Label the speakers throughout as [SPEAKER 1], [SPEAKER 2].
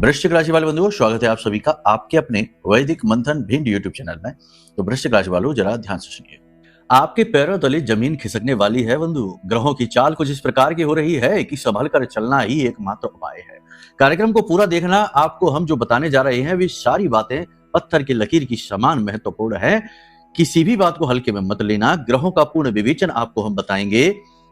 [SPEAKER 1] वृश्चिक राशि वाले बंधुओं, स्वागत है आप सभी का आपके अपने वैदिक मंथन भिंड यूट्यूब चैनल में। तो वृश्चिक राशि वालों, जरा ध्यान से सुनिए। आपके पैरों तले जमीन खिसकने वाली है बंधु। ग्रहों की चाल कुछ इस प्रकार की हो रही है कि संभल कर चलना ही एकमात्र उपाय है। कार्यक्रम को पूरा देखना। आपको हम जो बताने जा रहे हैं वे सारी बातें पत्थर की लकीर की समान महत्वपूर्ण है। किसी भी बात को हल्के में मत लेना। ग्रहों का पूर्ण विवेचन आपको हम बताएंगे,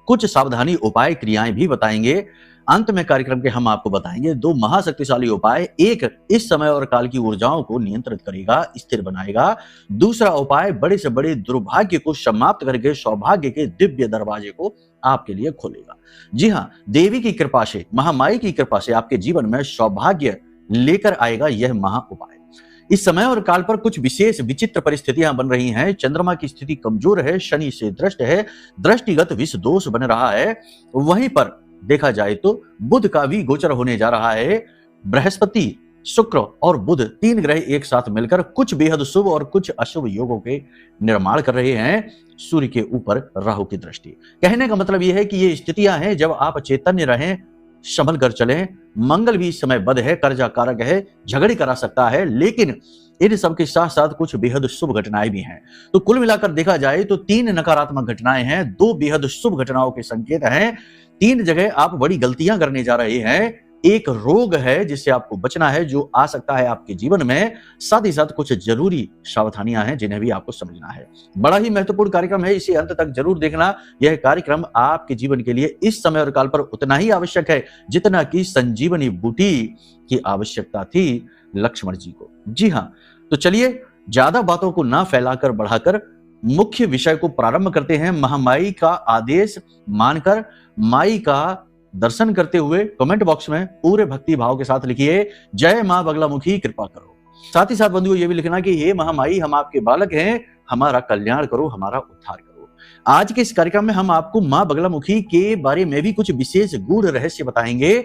[SPEAKER 1] कुछ सावधानी उपाय क्रियाएं भी बताएंगे। अंत में कार्यक्रम के हम आपको बताएंगे दो महाशक्तिशाली उपाय। एक इस समय और काल की ऊर्जाओं को नियंत्रित करेगा, स्थिर बनाएगा। दूसरा उपाय बड़े से बड़े दुर्भाग्य को समाप्त करके सौभाग्य के दिव्य दरवाजे को आपके लिए खोलेगा। जी हाँ, देवी की कृपा से, महामाई की कृपा से आपके जीवन में सौभाग्य लेकर आएगा यह महा उपाय। इस समय और काल पर कुछ विशेष विचित्र परिस्थितियां बन रही हैं। चंद्रमा की स्थिति कमजोर है, शनि से दृष्ट है, दृष्टिगत विष दोष बन रहा है। वहीं पर देखा जाए तो बुध का भी गोचर होने जा रहा है। बृहस्पति, शुक्र और बुध तीन ग्रह एक साथ मिलकर कुछ बेहद शुभ और कुछ अशुभ योगों के निर्माण कर रहे हैं। सूर्य के ऊपर राहु की दृष्टि। कहने का मतलब यह है कि ये स्थितियां हैं जब आप चैतन्य रहें, संभल कर चलें। मंगल भी इस समय बद है, कर्जा कारक है, झगड़े करा सकता है, लेकिन इन सब के साथ साथ कुछ बेहद शुभ घटनाएं भी हैं। तो कुल मिलाकर देखा जाए तो तीन नकारात्मक घटनाएं हैं, दो बेहद शुभ घटनाओं के संकेत हैं। तीन जगह आप बड़ी गलतियां करने जा रहे हैं। एक रोग है जिससे आपको बचना है, जो आ सकता है आपके जीवन में। साथ ही साथ कुछ जरूरी सावधानियां हैं जिन्हें भी आपको समझना है। बड़ा ही महत्वपूर्ण कार्यक्रम है, इसे अंत तक जरूर देखना। यह कार्यक्रम आपके जीवन के लिए इस समय और काल पर उतना ही आवश्यक है जितना कि संजीवनी बूटी की आवश्यकता थी लक्ष्मण जी को। जी हाँ, तो चलिए ज्यादा बातों को ना फैलाकर बढ़ाकर मुख्य विषय को प्रारंभ करते हैं। महामाई का आदेश मानकर माई का दर्शन करते हुए कमेंट बॉक्स में पूरे भक्ति भाव के साथ लिखिए, जय मां बगलामुखी कृपा करो। साथ ही साथ बंधुओं ये भी लिखना कि हे महामाई, हम आपके बालक हैं, हमारा कल्याण करो, हमारा उद्धार करो। आज के इस कार्यक्रम में हम आपको मां बगलामुखी के बारे में भी कुछ विशेष गूढ़ रहस्य बताएंगे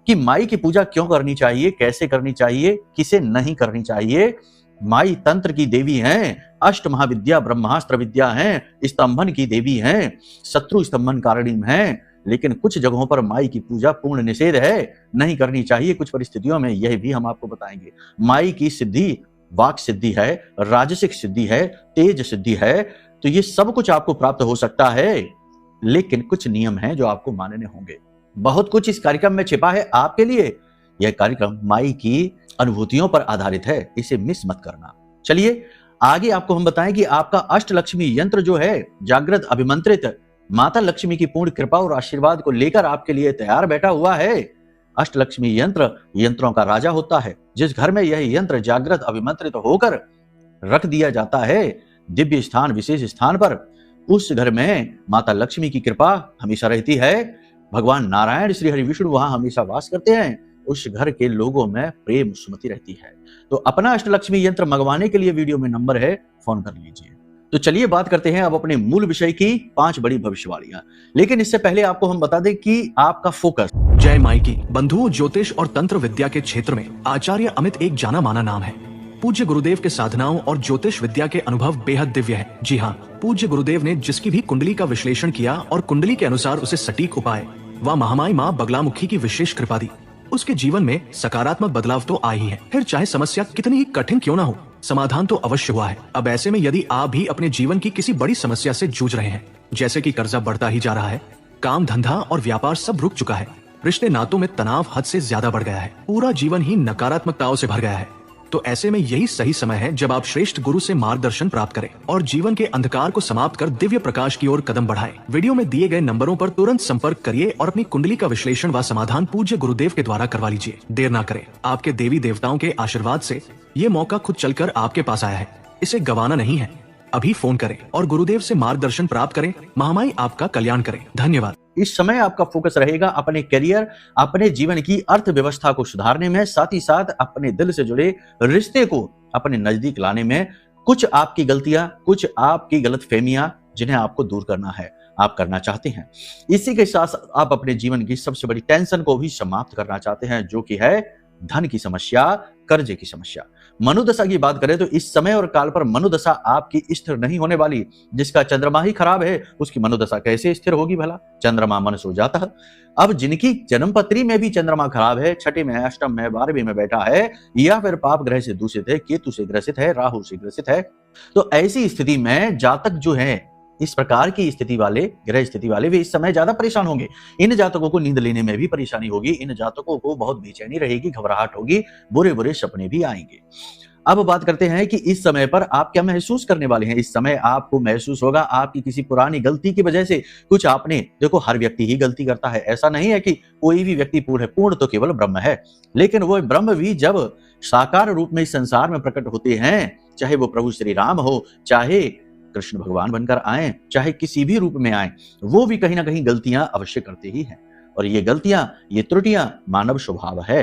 [SPEAKER 1] कि माई की पूजा क्यों करनी चाहिए, कैसे करनी चाहिए, किसे नहीं करनी चाहिए। माई तंत्र की देवी हैं, अष्ट महाविद्या ब्रह्मास्त्र विद्या हैं, स्तंभन की देवी हैं, शत्रु स्तंभन कारिणी हैं। लेकिन कुछ जगहों पर माई की पूजा पूर्ण निषेध है, नहीं करनी चाहिए कुछ परिस्थितियों में, यह भी हम आपको बताएंगे। माई की सिद्धि वाक सिद्धि है, राजसिक सिद्धि है, तेज सिद्धि है। तो ये सब कुछ आपको प्राप्त हो सकता है, लेकिन कुछ नियम हैं जो आपको मानने होंगे। बहुत कुछ इस कार्यक्रम में छिपा है आपके लिए। यह कार्यक्रम माई की अनुभूतियों पर आधारित है, इसे मिस मत करना। चलिए आगे आपको हम बताएं कि आपका अष्टलक्ष्मी यंत्र जो है, जागृत अभिमंत्रित माता लक्ष्मी की पूर्ण कृपा और आशीर्वाद को लेकर आपके लिए तैयार बैठा हुआ है। अष्टलक्ष्मी यंत्र यंत्रों का राजा होता है। जिस घर में यह यंत्र जागृत अभिमंत्रित होकर रख दिया जाता है दिव्य स्थान, विशेष स्थान पर, उस घर में माता लक्ष्मी की कृपा हमेशा रहती है। भगवान नारायण श्री हरि विष्णु वहां हमेशा वास करते हैं। उस घर के लोगों में प्रेम सुमति रहती है। तो अपना अष्टलक्ष्मी यंत्र मंगवाने के लिए वीडियो में नंबर है, फोन कर लीजिए। तो चलिए बात करते हैं अब अपने मूल विषय की, 5 बड़ी भविष्यवाणियां। लेकिन इससे पहले आपको हम बता दें कि आपका फोकस।
[SPEAKER 2] जय माई की बंधुओं, ज्योतिष और तंत्र विद्या के क्षेत्र में आचार्य अमित एक जाना माना नाम है। पूज्य गुरुदेव के साधनाओं और ज्योतिष विद्या के अनुभव बेहद दिव्य है। जी हाँ, पूज्य गुरुदेव ने जिसकी भी कुंडली का विश्लेषण किया और कुंडली के अनुसार उसे सटीक उपाय व महामाई माँ बगलामुखी की विशेष कृपा दी, उसके जीवन में सकारात्मक बदलाव तो आ ही है। फिर चाहे समस्या कितनी ही कठिन क्यों ना हो, समाधान तो अवश्य हुआ है। अब ऐसे में यदि आप भी अपने जीवन की किसी बड़ी समस्या से जूझ रहे हैं, जैसे कि कर्जा बढ़ता ही जा रहा है, काम धंधा और व्यापार सब रुक चुका है, रिश्ते नातों में तनाव हद से ज्यादा बढ़ गया है, पूरा जीवन ही नकारात्मकताओं से भर गया है, तो ऐसे में यही सही समय है जब आप श्रेष्ठ गुरु से मार्गदर्शन प्राप्त करें और जीवन के अंधकार को समाप्त कर दिव्य प्रकाश की ओर कदम बढ़ाएं। वीडियो में दिए गए नंबरों पर तुरंत संपर्क करिए और अपनी कुंडली का विश्लेषण व समाधान पूज्य गुरुदेव के द्वारा करवा लीजिए। देर ना करें, आपके देवी देवताओं के आशीर्वाद से ये मौका खुद चलकर आपके पास आया है, इसे गंवाना नहीं है। अभी फोन करें और गुरुदेव से मार्गदर्शन प्राप्त करें। महामाई आपका कल्याण करें। धन्यवाद।
[SPEAKER 1] इस समय आपका फोकस रहेगा अपने करियर, अपने जीवन की अर्थव्यवस्था को सुधारने में, साथ ही साथ अपने दिल से जुड़े रिश्ते को अपने नजदीक लाने में। कुछ आपकी गलतियां, कुछ आपकी गलतफहमियां जिन्हें आपको दूर करना है, आप करना चाहते हैं। इसी के साथ आप अपने जीवन की सबसे बड़ी टेंशन को भी समाप्त करना चाहते हैं, जो कि है धन की समस्या, कर्जे की समस्या। मनोदशा की बात करें तो इस समय और काल पर मनोदशा आपकी स्थिर नहीं होने वाली। जिसका चंद्रमा ही खराब है उसकी मनोदशा कैसे स्थिर होगी भला? चंद्रमा मन सो जाता है। अब जिनकी जन्मपत्री में भी चंद्रमा खराब है, छठे में, अष्टम में, 12वीं में बैठा है, या फिर पाप ग्रह से दूषित है, केतु से ग्रसित है, राहु से ग्रसित है, तो ऐसी स्थिति में जातक जो है, इस प्रकार की स्थिति वाले, ग्रह स्थिति वाले, वे इस समय ज्यादा परेशान होंगे। इन जातकों को नींद लेने में भी परेशानी होगी, इन जातकों को बहुत बेचैनी रहेगी, घबराहट होगी, बुरे बुरे सपने भी आएंगे। अब बात करते हैं कि इस समय पर आप क्या महसूस करने वाले हैं। इस समय आपको महसूस होगा आपकी किसी पुरानी गलती की वजह से कुछ आपने, देखो हर व्यक्ति ही गलती करता है, ऐसा नहीं है कि कोई भी व्यक्ति पूर्ण है। पूर्ण तो केवल ब्रह्म है, लेकिन वो ब्रह्म भी जब साकार रूप में इस संसार में प्रकट होते हैं, चाहे वो प्रभु श्री राम हो, चाहे कृष्ण भगवान बनकर आए, चाहे किसी भी रूप में आए, वो भी कहीं ना कहीं गलतियां अवश्य करते ही हैं। और ये गलतियां, ये त्रुटियां मानव स्वभाव है।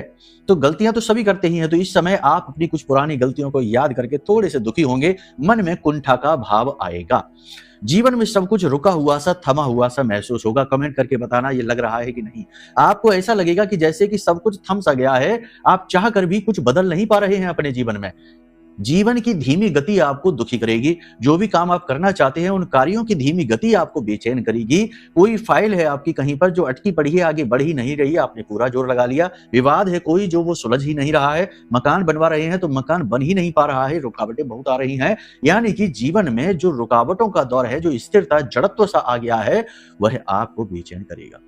[SPEAKER 1] तो गलतियां तो सभी करते ही हैं। तो इस समय आप अपनी कुछ पुरानी गलतियों को याद करके थोड़े से दुखी होंगे, मन में कुंठा का भाव आएगा, जीवन में सब कुछ रुका हुआ सा, थमा हुआ सा महसूस होगा। कमेंट करके बताना ये लग रहा है कि नहीं। आपको ऐसा लगेगा कि जैसे कि सब कुछ थम सा गया है, आप चाह कर भी कुछ बदल नहीं पा रहे हैं अपने जीवन में। जीवन की धीमी गति आपको दुखी करेगी। जो भी काम आप करना चाहते हैं, उन कार्यों की धीमी गति आपको बेचैन करेगी। कोई फाइल है आपकी कहीं पर जो अटकी पड़ी है, आगे बढ़ ही नहीं रही है, आपने पूरा जोर लगा लिया। विवाद है कोई जो वो सुलझ ही नहीं रहा है। मकान बनवा रहे हैं तो मकान बन ही नहीं पा रहा है, रुकावटें बहुत आ रही हैं। यानी कि जीवन में जो रुकावटों का दौर है, जो स्थिरता, जड़त्व सा आ गया है, वह आपको बेचैन करेगा।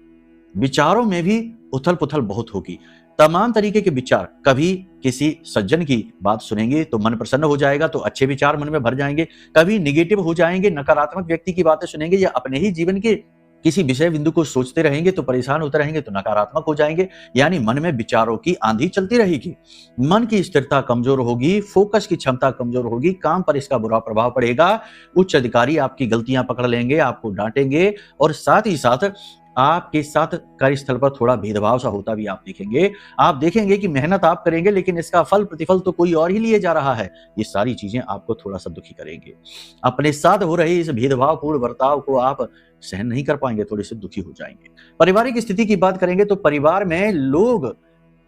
[SPEAKER 1] विचारों में भी उथल पुथल बहुत होगी। तमाम तरीके के विचार, कभी किसी सज्जन की बात सुनेंगे तो मन प्रसन्न हो जाएगा, तो अच्छे विचार मन में भर जाएंगे। कभी निगेटिव हो जाएंगे, नकारात्मक व्यक्ति की बातें सुनेंगे, या अपने ही जीवन के किसी विषय बिंदु को सोचते रहेंगे तो परेशान होते रहेंगे, तो नकारात्मक हो जाएंगे। यानी मन में विचारों की आंधी चलती रहेगी। मन की स्थिरता कमजोर होगी, फोकस की क्षमता कमजोर होगी, काम पर इसका बुरा प्रभाव पड़ेगा। उच्च अधिकारी आपकी गलतियां पकड़ लेंगे, आपको डांटेंगे, और साथ ही साथ आपके साथ कार्यस्थल पर थोड़ा भेदभाव सा होता भी आप देखेंगे। आप देखेंगे कि मेहनत आप करेंगे, लेकिन इसका फल, प्रतिफल तो कोई और ही लिए जा रहा है। ये सारी चीजें आपको थोड़ा सा दुखी करेंगे। अपने साथ हो रहे इस भेदभावपूर्ण बर्ताव को आप सहन नहीं कर पाएंगे, थोड़े से दुखी हो जाएंगे। पारिवारिक स्थिति की बात करेंगे तो परिवार में लोग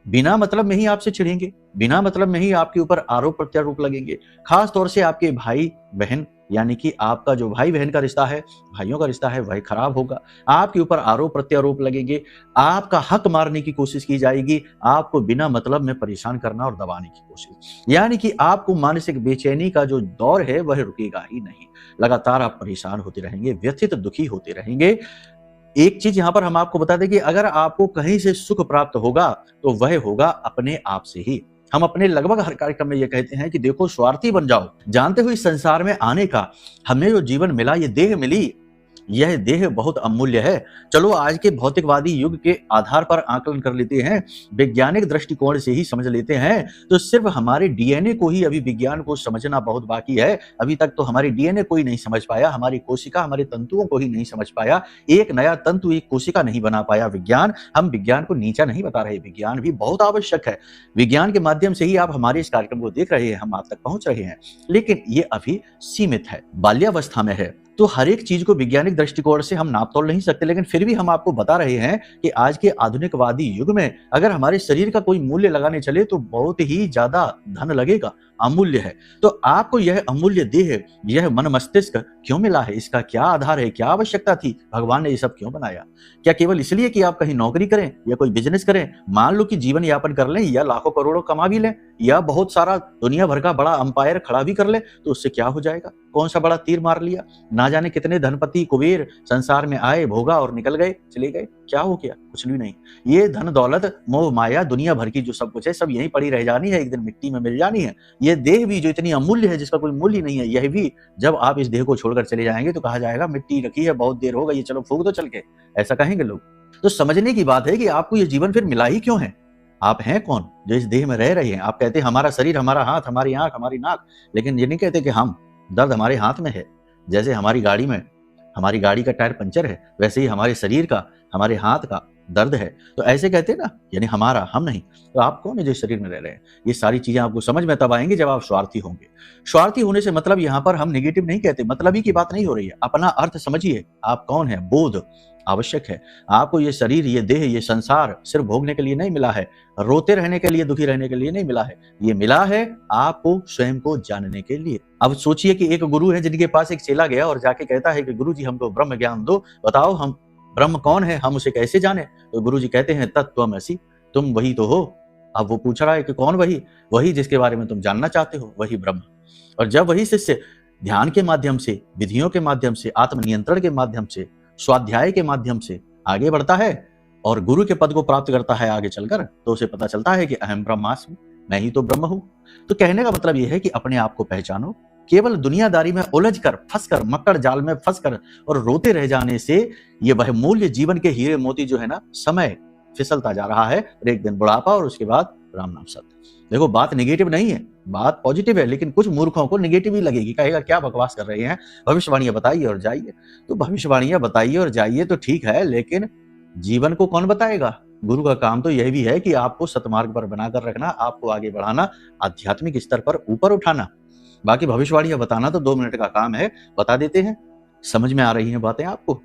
[SPEAKER 1] बिना मतलब में ही आपसे चिढ़ेंगे, बिना मतलब में ही आपके ऊपर आरोप प्रत्यारोप लगेंगे। खास तौर से आपके भाई बहन, यानी कि आपका जो भाई बहन का रिश्ता है, भाइयों का रिश्ता है, वह खराब होगा। आपके ऊपर आरोप प्रत्यारोप लगेंगे, आपका हक मारने की कोशिश की जाएगी, आपको बिना मतलब में परेशान करना और दबाने की कोशिश। यानी कि आपको मानसिक बेचैनी का जो दौर है वह रुकेगा ही नहीं। लगातार आप परेशान होते रहेंगे, व्यथित, दुखी होते रहेंगे। एक चीज यहां पर हम आपको बता दें कि अगर आपको कहीं से सुख प्राप्त होगा तो वह होगा अपने आप से ही। हम अपने लगभग हर कार्यक्रम में यह कहते हैं कि देखो, स्वार्थी बन जाओ, जानते हो इस संसार में आने का, हमें जो जीवन मिला, ये देह मिली, यह देह बहुत अमूल्य है। चलो आज के भौतिकवादी युग के आधार पर आकलन कर लेते हैं, वैज्ञानिक दृष्टिकोण से ही समझ लेते हैं, तो सिर्फ हमारे डीएनए को ही अभी विज्ञान को समझना बहुत बाकी है। अभी तक तो हमारी डीएनए कोई नहीं समझ पाया, हमारी कोशिका, हमारे तंतुओं को ही नहीं समझ पाया। एक नया तंतु, एक कोशिका नहीं बना पाया विज्ञान। हम विज्ञान को नीचा नहीं बता रहे, विज्ञान भी बहुत आवश्यक है। विज्ञान के माध्यम से ही आप हमारे इस कार्यक्रम को देख रहे हैं, हम आप तक पहुंच रहे हैं, लेकिन ये अभी सीमित है, बाल्यावस्था में है। तो हर एक चीज को वैज्ञानिक दृष्टिकोण से हम नाप तोल नहीं सकते, लेकिन फिर भी हम आपको बता रहे हैं कि आज के आधुनिकवादी युग में अगर हमारे शरीर का कोई मूल्य लगाने चले तो बहुत ही ज्यादा धन लगेगा, अमूल्य है। तो आपको यह अमूल्य देह, यह मन मस्तिष्क क्यों मिला है? इसका क्या आधार है? क्या आवश्यकता थी? भगवान ने ये सब क्यों बनाया? क्या केवल इसलिए कि आप कहीं नौकरी करें या कोई बिजनेस करें, मान लो कि जीवन यापन कर लें, या लाखों करोड़ों कमा भी लें, या बहुत सारा दुनिया भर का बड़ा अंपायर खड़ा भी कर ले, तो उससे क्या हो जाएगा? कौन सा बड़ा तीर मार लिया? ना जाने कितने धनपति कुबेर संसार में आए, भोगा और निकल गए, चले गए, क्या हो गया? कुछ भी नहीं। ये धन दौलत, मोह माया, दुनिया भर की जो सब कुछ है, सब यहीं पड़ी रह जानी है, एक दिन मिट्टी में मिल जानी है। ये देह भी जो इतनी अमूल्य है, जिसका कोई मूल्य नहीं है, यह भी जब आप इस देह को छोड़कर चले जाएंगे तो कहा जाएगा मिट्टी रखी है, बहुत देर हो गई, चलो फूंक दो चल के, ऐसा कहेंगे लोग। तो समझने की बात है कि आपको ये जीवन फिर मिला ही क्यों है? आप हैं कौन जो इस देह में रह रहे हैं? आप कहते हैं हमारा शरीर, हमारा हाथ, हमारी आंख, हमारी नाक, लेकिन ये नहीं कहते कि हम, दर्द हमारे हाथ में है। जैसे हमारी गाड़ी में, हमारी गाड़ी का टायर पंचर है, वैसे ही हमारे शरीर का, हमारे हाथ का दर्द है। तो ऐसे कहते हैं ना, यानी हमारा, हम नहीं। तो आप कौन है जो शरीर में रह रहे हैं? ये सारी चीजें आपको समझ में तब आएंगी जब आप स्वार्थी होंगे। स्वार्थी होने से मतलब यहाँ पर हम नेगेटिव नहीं कहते, मतलब ही की बात नहीं हो रही है। अपना अर्थ समझिए, आप कौन है, बोध। आवश्यक है। आपको ये शरीर, ये देह, ये संसार सिर्फ भोगने के लिए नहीं मिला है, रोते रहने के लिए, दुखी रहने के लिए नहीं मिला है। ये मिला है आपको स्वयं को जानने के लिए। अब सोचिए कि एक गुरु है जिनके पास एक चेला गया और जाके कहता है कि गुरु जी हमको ब्रह्म ज्ञान दो, बताओ हम ब्रह्म कौन है, हम उसे कैसे जाने। तो गुरु जी कहते हैं तत्त्वमसि, तुम वही तो हो। अब वो पूछ रहा है कि कौन वही? वही जिसके बारे में तुम जानना चाहते हो, वही ब्रह्म। और जब वही शिष्य ध्यान के माध्यम से, विधियों के माध्यम से, आत्मनियंत्रण के माध्यम से, स्वाध्याय के माध्यम से आगे बढ़ता है और गुरु के पद को प्राप्त करता है आगे चलकर, तो उसे पता चलता है कि अहम ब्रह्मास्मि, मैं ही तो ब्रह्म हूं। तो कहने का मतलब यह है कि अपने आप को पहचानो। केवल दुनियादारी में उलझकर, फंसकर, मक्कड़ जाल में फंसकर और रोते रह जाने से ये बहुमूल्य जीवन के हीरे मोती जो है ना, समय फिसलता जा रहा है और एक दिन बुढ़ापा और उसके बाद राम नाम सत्य। देखो, बात नेगेटिव नहीं है, बात पॉजिटिव है, लेकिन कुछ मूर्खों को नेगेटिव ही लगेगी, कहेगा क्या बकवास कर रहे हैं, भविष्यवाणियां बताइए और जाइए। तो भविष्यवाणियां बताइए और जाइए तो ठीक है, लेकिन जीवन को कौन बताएगा? गुरु का काम तो यह भी है कि आपको सतमार्ग पर बनाकर रखना, आपको आगे बढ़ाना, आध्यात्मिक स्तर पर ऊपर उठाना। बाकी भविष्यवाणियां बताना तो 2 मिनट का काम है, बता देते हैं। समझ में आ रही हैं बातें आपको?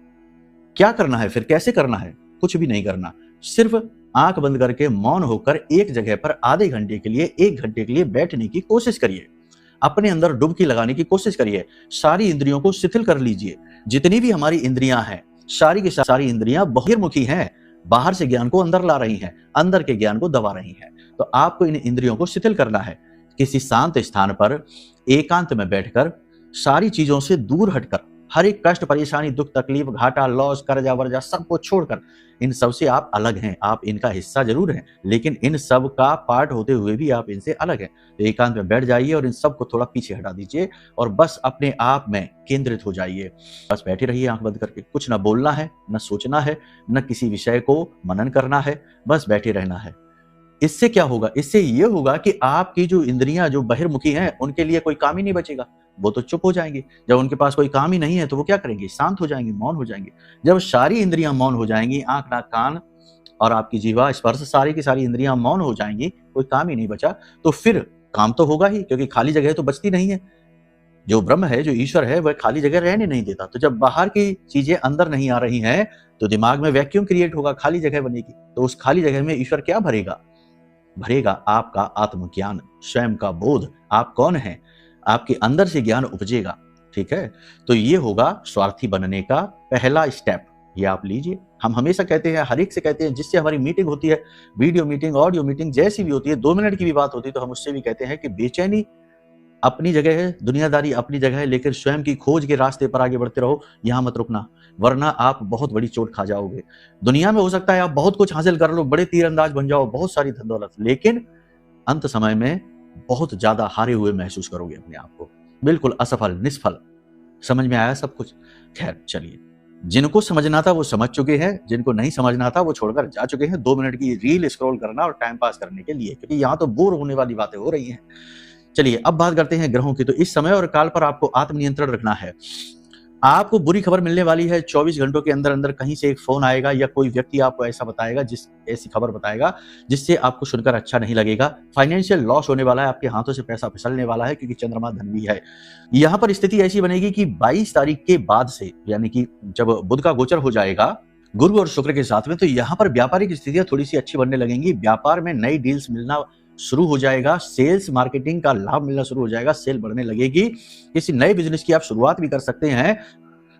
[SPEAKER 1] क्या करना है फिर, कैसे करना है? कुछ भी नहीं करना, सिर्फ आंख बंद करके मौन होकर एक जगह पर आधे घंटे के लिए, 1 घंटे के लिए बैठने की कोशिश करिए। अपने अंदर डुबकी लगाने की कोशिश करिए। सारी इंद्रियों को शिथिल कर लीजिए। जितनी भी हमारी इंद्रियां हैं, सारी की सारी इंद्रियां बहिर्मुखी हैं, बाहर से ज्ञान को अंदर ला रही हैं, अंदर के ज्ञान को दबा रही हैं। तो आपको इन इंद्रियों को शिथिल करना है। किसी शांत स्थान पर एकांत में बैठकर सारी चीजों से दूर हटकर, हर एक कष्ट, परेशानी, दुख, तकलीफ, घाटा, लॉस, कर्जा वर्जा सबको छोड़कर, इन सब से आप अलग हैं। आप इनका हिस्सा जरूर हैं, लेकिन इन सब का पार्ट होते हुए भी आप इनसे अलग हैं। तो एकांत में बैठ जाइए और इन सब को थोड़ा पीछे हटा दीजिए और बस अपने आप में केंद्रित हो जाइए। बस बैठे रहिए आंख बंद करके। कुछ ना बोलना है, न सोचना है, न किसी विषय को मनन करना है, बस बैठे रहना है। इससे क्या होगा? इससे ये होगा कि आपकी जो इंद्रियां जो बहिर्मुखी हैं, उनके लिए कोई काम ही नहीं बचेगा। वो तो चुप हो जाएंगे। जब उनके पास कोई काम ही नहीं है तो वो क्या करेंगे? शांत हो जाएंगे, मौन हो जाएंगे। जब सारी इंद्रियां मौन हो जाएंगी, आंख, नाक, कान और आपकी जीवा, स्पर्श, सारी की सारी इंद्रियां मौन हो जाएंगी, कोई काम ही नहीं बचा, तो फिर काम तो होगा ही, क्योंकि खाली जगह तो बचती नहीं है। जो ब्रह्म है, जो ईश्वर है, वह खाली जगह रहने नहीं देता। तो जब बाहर की चीजें अंदर नहीं आ रही हैं, तो दिमाग में वैक्यूम क्रिएट होगा, खाली जगह बनेगी। तो उस खाली जगह में ईश्वर क्या भरेगा? भरेगा आपका आत्मज्ञान, स्वयं का बोध, आप कौन हैं, आपके अंदर से ज्ञान उपजेगा। ठीक है, तो ये होगा स्वार्थी बनने का पहला स्टेप। ये आप लीजिए। हम हमेशा कहते हैं, हर एक से कहते हैं, जिससे हमारी मीटिंग होती है, वीडियो मीटिंग, ऑडियो मीटिंग, जैसी भी होती है, 2 मिनट की भी बात होती है, तो हम उससे भी कहते हैं कि बेचैनी अपनी जगह है, दुनियादारी अपनी जगह है, लेकिन स्वयं की खोज के रास्ते पर आगे बढ़ते रहो। यहां मत रुकना, वरना आप बहुत बड़ी चोट खा जाओगे। दुनिया में हो सकता है आप बहुत कुछ हासिल कर लो, बड़े तीरंदाज बन जाओ, बहुत सारी धन दौलत, लेकिन अंत समय में बहुत ज्यादा हारे हुए महसूस करोगे अपने आप को, बिल्कुल असफल, निष्फल। समझ में आया सब कुछ? खैर चलिए, जिनको समझना था वो समझ चुके हैं, जिनको नहीं समझना था वो छोड़कर जा चुके हैं 2 मिनट की रील स्क्रॉल करना और टाइम पास करने के लिए, क्योंकि यहाँ तो बोर होने वाली बातें हो रही हैं। चलिए अब बात करते हैं ग्रहों की। तो इस समय और काल पर आपको आत्मनियंत्रण रखना है। आपको बुरी खबर मिलने वाली है। 24 घंटों के अंदर अंदर कहीं से एक फोन आएगा या कोई व्यक्ति आपको ऐसा बताएगा, ऐसी खबर बताएगा जिससे आपको सुनकर अच्छा नहीं लगेगा। फाइनेंशियल लॉस होने वाला है, आपके हाथों से पैसा फिसलने वाला है, क्योंकि चंद्रमा धनवी है। यहाँ पर स्थिति ऐसी बनेगी कि 22 तारीख के बाद से, यानी कि जब बुध का गोचर हो जाएगा गुरु और शुक्र के साथ में, तो यहाँ पर व्यापारिक स्थितियां थोड़ी सी अच्छी बनने लगेंगी। व्यापार में नई डील्स मिलना शुरू हो जाएगा, सेल्स मार्केटिंग का लाभ मिलना शुरू हो जाएगा, सेल बढ़ने लगेगी। किसी नए बिजनेस की आप शुरुआत भी कर सकते हैं।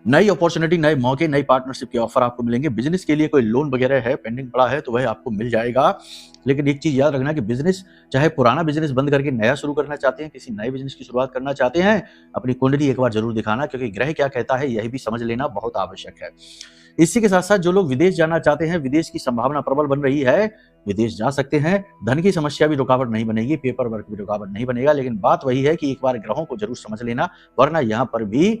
[SPEAKER 1] नई अपॉर्चुनिटी, नए मौके, नई पार्टनरशिप के ऑफर आपको मिलेंगे। बिजनेस के लिए कोई लोन वगैरह है, पेंडिंग पड़ा है, तो वह आपको मिल जाएगा। लेकिन एक चीज याद रखना कि बिजनेस, चाहे पुराना बिजनेस बंद करके नया शुरू करना चाहते हैं, किसी नए बिजनेस की शुरुआत करना चाहते हैं, अपनी कुंडली एक बार जरूर दिखाना, क्योंकि ग्रह क्या कहता है यह भी समझ लेना बहुत आवश्यक है। इसी के साथ साथ जो लोग विदेश जाना चाहते हैं, विदेश की संभावना प्रबल बन रही है, विदेश जा सकते हैं। धन की समस्या भी रुकावट नहीं बनेगी, पेपर वर्क भी रुकावट नहीं बनेगा। लेकिन बात वही है कि एक बार ग्रहों को जरूर समझ लेना, वरना यहाँ पर भी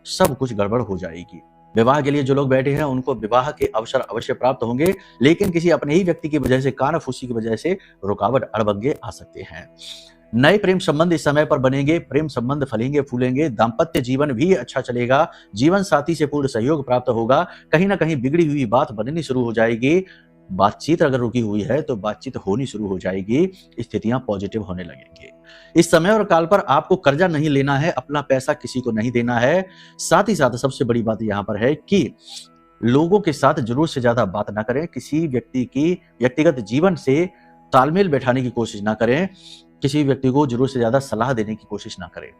[SPEAKER 1] सब कुछ गड़बड़ हो जाएगी। विवाह के लिए जो लोग बैठे हैं उनको विवाह के अवसर अवश्य प्राप्त होंगे, लेकिन किसी अपने ही व्यक्ति की वजह से, कानाफूसी की वजह से रुकावट, अड़बंगे आ सकते हैं। नए प्रेम संबंध इस समय पर बनेंगे, प्रेम संबंध फलेंगे फूलेंगे, दाम्पत्य जीवन भी अच्छा चलेगा, जीवन साथी से पूर्ण सहयोग प्राप्त होगा। कहीं ना कहीं बिगड़ी हुई बात बननी शुरू हो जाएगी। बातचीत अगर रुकी हुई है तो बातचीत होनी शुरू हो जाएगी, स्थितियां पॉजिटिव होने लगेंगी। इस समय और काल पर आपको कर्जा नहीं लेना है, अपना पैसा किसी को नहीं देना है। साथ ही साथ सबसे बड़ी बात यहां पर है कि लोगों के साथ जरूरत से ज्यादा बात ना करें, किसी व्यक्ति की व्यक्तिगत जीवन से तालमेल बैठाने की कोशिश ना करें, किसी व्यक्ति को जरूरत से ज्यादा सलाह देने की कोशिश ना करें,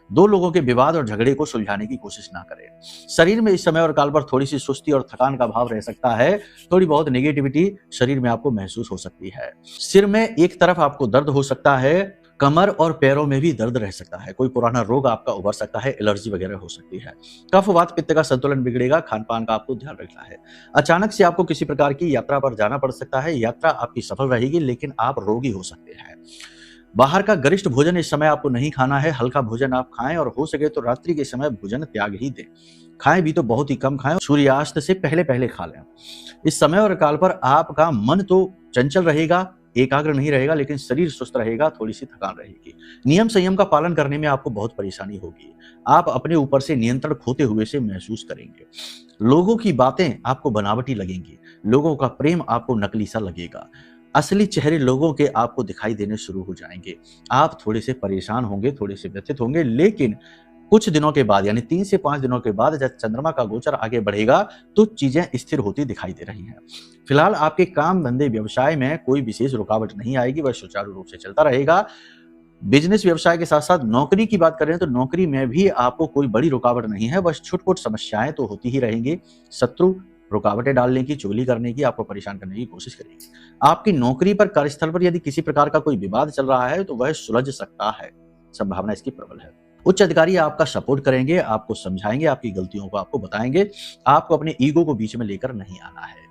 [SPEAKER 1] दो लोगों के विवाद और झगड़े को सुलझाने की कोशिश ना करें। शरीर में इस समय और काल पर थोड़ी सी सुस्ती और थकान का भाव रह सकता है, थोड़ी बहुत नेगेटिविटी शरीर में आपको महसूस हो सकती है। सिर में एक तरफ आपको दर्द हो सकता है, कमर और पैरों में भी दर्द रह सकता है, कोई पुराना रोग आपका उभर सकता है, एलर्जी वगैरह हो सकती है। कफ वात पित्त का संतुलन बिगड़ेगा, खान पान का आपको ध्यान रखना है। अचानक से आपको किसी प्रकार की यात्रा पर जाना पड़ सकता है, यात्रा आपकी सफल रहेगी लेकिन आप रोगी हो सकते हैं। बाहर का गरिष्ठ भोजन इस समय आपको नहीं खाना है, हल्का भोजन आप खाएं और हो सके तो रात्रि के समय भोजन त्याग ही दें। खाएं भी तो बहुत ही कम खाएं, सूर्यास्त से पहले पहले खा लें। इस समय और काल पर आपका मन तो चंचल रहेगा, एकाग्र नहीं रहेगा, लेकिन शरीर सुस्त रहेगा, थोड़ी सी थकान रहेगी। नियम संयम का पालन करने में आपको बहुत परेशानी होगी, आप अपने ऊपर से नियंत्रण खोते हुए से महसूस करेंगे। लोगों की बातें आपको बनावटी लगेंगी, लोगों का प्रेम आपको नकली सा लगेगा, असली चेहरे लोगों के आपको दिखाई देने शुरू हो जाएंगे। आप थोड़े से परेशान होंगे, थोड़े से व्यथित होंगे, लेकिन कुछ दिनों के बाद यानी 3 से 5 दिनों के बाद जब चंद्रमा का गोचर आगे बढ़ेगा तो चीजें स्थिर होती दिखाई दे रही हैं। फिलहाल आपके काम धंधे व्यवसाय में कोई विशेष रुकावट नहीं आएगी, वह सुचारू रूप से चलता रहेगा। बिजनेस व्यवसाय के साथ साथ नौकरी की बात करें तो नौकरी में भी आपको कोई बड़ी रुकावट नहीं है, बस छुटपुट समस्याएं तो होती ही रहेंगी। शत्रु रुकावटें डालने की, चुगली करने की, आपको परेशान करने की कोशिश करेंगे। आपकी नौकरी पर, कार्यस्थल पर यदि किसी प्रकार का कोई विवाद चल रहा है तो वह सुलझ सकता है, संभावना इसकी प्रबल है। उच्च अधिकारी आपका सपोर्ट करेंगे, आपको समझाएंगे, आपकी गलतियों को आपको बताएंगे, आपको अपने ईगो को बीच में लेकर नहीं आना है।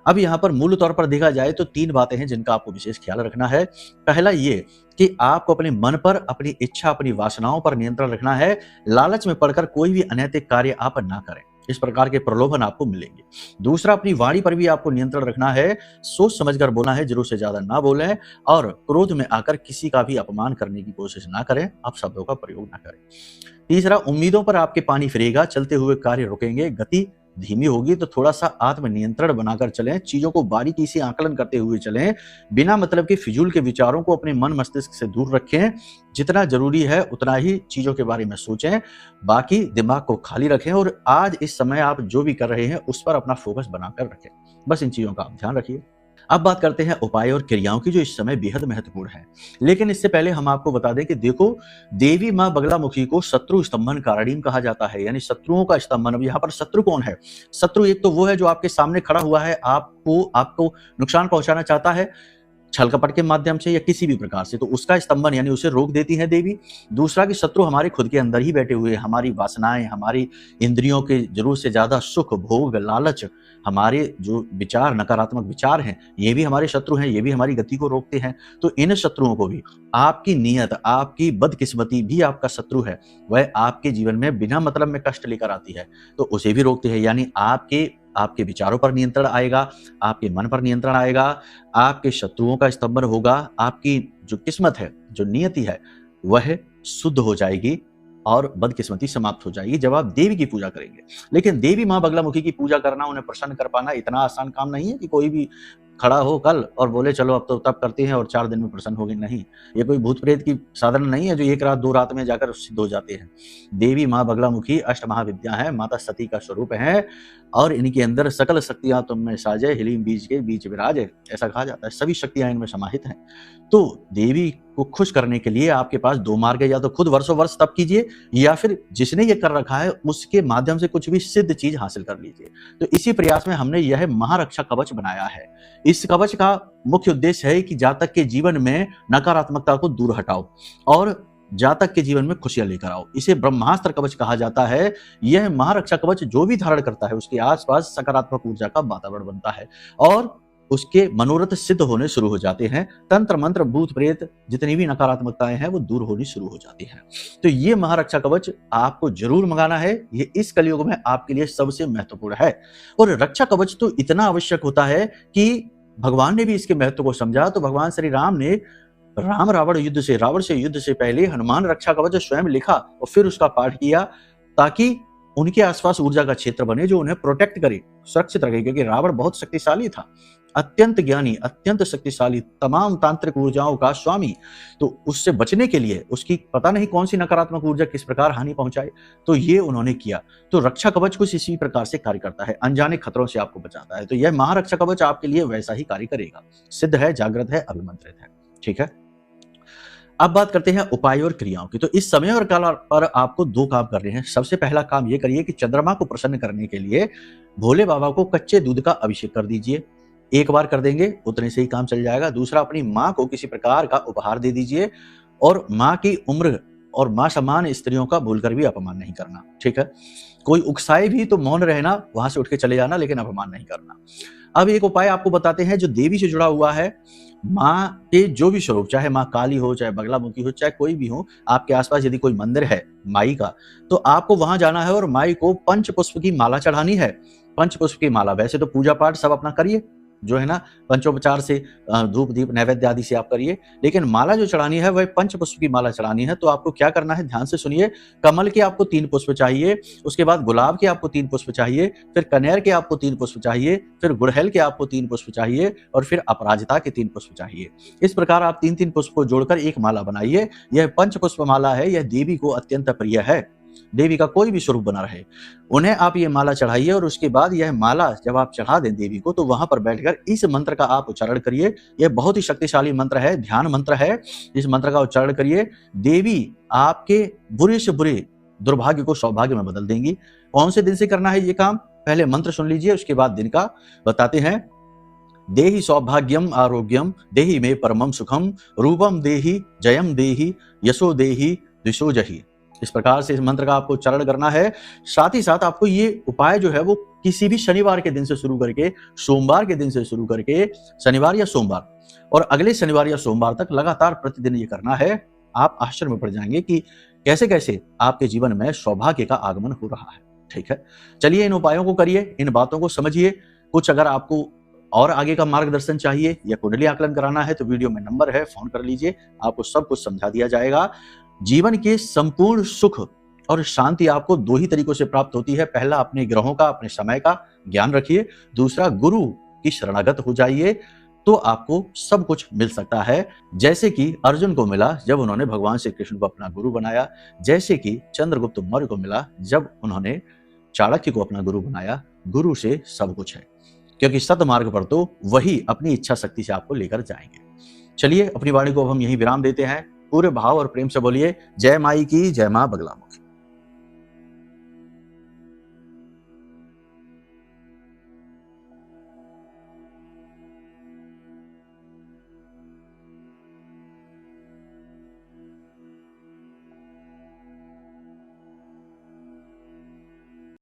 [SPEAKER 1] अब यहाँ पर मूल तौर पर देखा जाए तो 3 बातें हैं जिनका आपको विशेष ख्याल रखना है। पहला ये कि आपको अपने मन पर, अपनी इच्छा, अपनी वासनाओं पर नियंत्रण रखना है। लालच में पड़कर कोई भी अनैतिक कार्य आप ना करें, इस प्रकार के प्रलोभन आपको मिलेंगे। दूसरा, अपनी वाणी पर भी आपको नियंत्रण रखना है, सोच समझकर बोलना है, जरूरत से ज्यादा ना बोलें और क्रोध में आकर किसी का भी अपमान करने की कोशिश ना करें, आप शब्दों का प्रयोग ना करें। तीसरा, उम्मीदों पर आपके पानी फिरेगा, चलते हुए कार्य रुकेंगे, गति धीमी होगी, तो थोड़ा सा आत्म नियंत्रण बनाकर चलें, चीजों को बारीकी से आकलन करते हुए चलें, बिना मतलब के फिजूल के विचारों को अपने मन मस्तिष्क से दूर रखें, जितना जरूरी है उतना ही चीजों के बारे में सोचें, बाकी दिमाग को खाली रखें और आज इस समय आप जो भी कर रहे हैं उस पर अपना फोकस बनाकर रखें। बस इन चीजों का आप ध्यान रखिए। अब बात करते हैं उपाय और क्रियाओं की जो इस समय बेहद महत्वपूर्ण है, लेकिन इससे पहले हम आपको बता दें कि देखो, देवी मां बगलामुखी को शत्रु स्तंभन कारणीम कहा जाता है, यानी शत्रुओं का स्तंभन। अब यहाँ पर शत्रु कौन है? शत्रु एक तो वो है जो आपके सामने खड़ा हुआ है, आपको नुकसान पहुंचाना चाहता है छल कपट के माध्यम से या किसी भी प्रकार से, तो उसका स्तंभन यानी उसे रोक देती है देवी। दूसरा कि शत्रु हमारे खुद के अंदर ही बैठे हुए, हमारी वासनाएं, हमारी इंद्रियों के जरूरत से ज्यादा सुख, भोग, लालच, हमारे जो विचार, नकारात्मक विचार हैं, ये भी हमारे शत्रु हैं, ये भी हमारी गति को रोकते हैं। तो इन शत्रुओं को भी, आपकी नीयत, आपकी बदकिस्मती भी आपका शत्रु है, वह आपके जीवन में बिना मतलब में कष्ट लेकर आती है, तो उसे भी रोकती है। यानी आपके विचारों पर नियंत्रण आएगा, आपके मन पर नियंत्रण आएगा, आपके शत्रुओं का स्तंभन होगा, आपकी जो किस्मत है, जो नियति है, वह शुद्ध हो जाएगी और बदकिस्मती समाप्त हो जाएगी जब आप देवी की पूजा करेंगे। लेकिन देवी मां बगलामुखी की पूजा करना, उन्हें प्रसन्न कर पाना इतना आसान काम नहीं है कि कोई भी खड़ा हो कल और बोले चलो अब तो तब करते हैं और 4 दिन में प्रसन्न हो गए। नहीं, ये कोई भूत प्रेत की साधन नहीं है जो 1 रात 2 रात में जाकर सिद्ध हो जाते हैं। देवी मां बगलामुखी अष्ट महाविद्या है, माता सती का स्वरूप है और इनके अंदर सकल शक्तियां तुम में साजे, हिलीम बीज के बीच विराजे, ऐसा कहा जाता है। सभी शक्तियां इनमें समाहित हैं। तो देवी को खुश करने के लिए आपके पास 2 मार्ग है, या तो खुद वर्षों वर्ष तप कीजिए या फिर जिसने ये कर रखा है उसके माध्यम से कुछ भी सिद्ध चीज हासिल कर लीजिए। तो इसी प्रयास में हमने यह महारक्षा कवच बनाया है। इस कवच का मुख्य उद्देश्य है कि जातक के जीवन में नकारात्मकता को दूर हटाओ और जातक के जीवन में खुशियां लेकर आओ। इसे ब्रह्मास्त्र कवच कहा जाता है। यह महारक्षा कवच जो भी धारण करता है उसके आसपास सकारात्मक ऊर्जा का वातावरण बनता है और उसके मनोरथ सिद्ध होने शुरू हो जाते हैं। तंत्र मंत्र, भूत प्रेत, जितनी भी नकारात्मकताएं हैं वो दूर होनी शुरू हो जाती हैं। तो ये महारक्षा कवच आपको जरूर मंगाना है, ये इस कलयुग में आपके लिए सबसे महत्वपूर्ण है। और रक्षा कवच तो इतना आवश्यक होता है कि भगवान ने भी इसके महत्व को समझा, तो भगवान श्री राम ने रावण से युद्ध से पहले हनुमान रक्षा कवच स्वयं लिखा और फिर उसका पाठ किया ताकि उनके आसपास ऊर्जा का क्षेत्र बने जो उन्हें प्रोटेक्ट करे, सुरक्षित रखे, क्योंकि रावण बहुत शक्तिशाली था अत्यंत ज्ञानी, अत्यंत शक्तिशाली, तमाम तांत्रिक ऊर्जाओं का स्वामी, तो उससे बचने के लिए उसकी पता नहीं कौन सी नकारात्मक ऊर्जा किस प्रकार हानि पहुंचाए, तो ये उन्होंने किया। तो रक्षा कवच कुछ इसी प्रकार से कार्य करता है, अनजाने खतरों से आपको बचाता है। तो यह महारक्षा कवच आपके लिए वैसा ही कार्य करेगा। सिद्ध है, जागृत है, अभिमंत्रित है। ठीक है, अब बात करते हैं उपाय और क्रियाओं की। तो इस समय और काल पर आपको 2 काम करने हैं। सबसे पहला काम ये करिए कि चंद्रमा को प्रसन्न करने के लिए भोले बाबा को कच्चे दूध का अभिषेक कर दीजिए। एक बार कर देंगे उतने से ही काम चल जाएगा। दूसरा, अपनी माँ को किसी प्रकार का उपहार दे दीजिए, और माँ की उम्र और माँ समान स्त्रियों का भूलकर भी अपमान नहीं करना। ठीक है, कोई उकसाए भी तो मौन रहना, वहां से उठ के चले जाना, लेकिन अपमान नहीं करना। अब एक उपाय आपको बताते हैं जो देवी से जुड़ा हुआ है। माँ के जो भी स्वरूप, चाहे माँ काली हो, चाहे बगलामुखी हो, चाहे कोई भी हो, आपके आसपास यदि कोई मंदिर है माई का, तो आपको वहां जाना है और माई को पंचपुष्प की माला चढ़ानी है। पंचपुष्प की माला, वैसे तो पूजा पाठ सब अपना करिए, जो है ना, पंचोपचार से धूप दीप नैवेद्य आदि से आप करिए, लेकिन माला जो चढ़ानी है वह पंचपुष्प की माला चढ़ानी है। तो आपको क्या करना है, ध्यान से सुनिए। कमल के आपको 3 पुष्प चाहिए, उसके बाद गुलाब के आपको 3 पुष्प चाहिए, फिर कनेर के आपको 3 पुष्प चाहिए, फिर गुड़हल के आपको 3 पुष्प चाहिए, और फिर अपराजिता के 3 पुष्प चाहिए। इस प्रकार आप 3-3 पुष्प को जोड़कर एक माला बनाइए। यह पंचपुष्प माला है, यह देवी को अत्यंत प्रिय है। देवी का कोई भी स्वरूप बना रहे, उन्हें आप ये माला चढ़ाइए, और उसके बाद यह माला जब आप चढ़ा दें देवी को, तो वहां पर बैठकर इस मंत्र का आप उच्चारण करिए। यह बहुत ही शक्तिशाली मंत्र है, ध्यान मंत्र है। इस मंत्र का उच्चारण करिए, देवी आपके बुरे से बुरे दुर्भाग्य को सौभाग्य में बदल देंगी। कौन से दिन से करना है ये काम, पहले मंत्र सुन लीजिए, उसके बाद दिन का बताते हैं। देहि सौभाग्यम आरोग्यम देहि में परमम सुखम, रूपम देहि जयम देहि यशो देहि दिशो जहि। इस प्रकार से इस मंत्र का आपको उच्चारण करना है। साथ ही साथ आपको ये उपाय जो है वो किसी भी शनिवार के दिन से शुरू करके सोमवार के दिन से शुरू करके शनिवार या सोमवार और अगले शनिवार या सोमवार तक लगातार प्रतिदिन ये करना है। आप आश्चर्य में पड़ जाएंगे कि कैसे कैसे आपके जीवन में सौभाग्य का आगमन हो रहा है। ठीक है, चलिए इन उपायों को करिए, इन बातों को समझिए। कुछ अगर आपको और आगे का मार्गदर्शन चाहिए या कुंडली आकलन कराना है तो वीडियो में नंबर है, फोन कर लीजिए, आपको सब कुछ समझा दिया जाएगा। जीवन के संपूर्ण सुख और शांति आपको 2 ही तरीकों से प्राप्त होती है। पहला, अपने ग्रहों का, अपने समय का ज्ञान रखिए। दूसरा, गुरु की शरणागत हो जाइए, तो आपको सब कुछ मिल सकता है। जैसे कि अर्जुन को मिला जब उन्होंने भगवान श्री कृष्ण को अपना गुरु बनाया, जैसे कि चंद्रगुप्त मौर्य को मिला जब उन्होंने चाणक्य को अपना गुरु बनाया। गुरु से सब कुछ है, क्योंकि सतमार्ग पर तो वही अपनी इच्छा शक्ति से आपको लेकर जाएंगे। चलिए, अपनी वाणी को अब हम यहीं विराम देते हैं। पूरे भाव और प्रेम से बोलिए, जय माई की, जय मां बगलामुखी।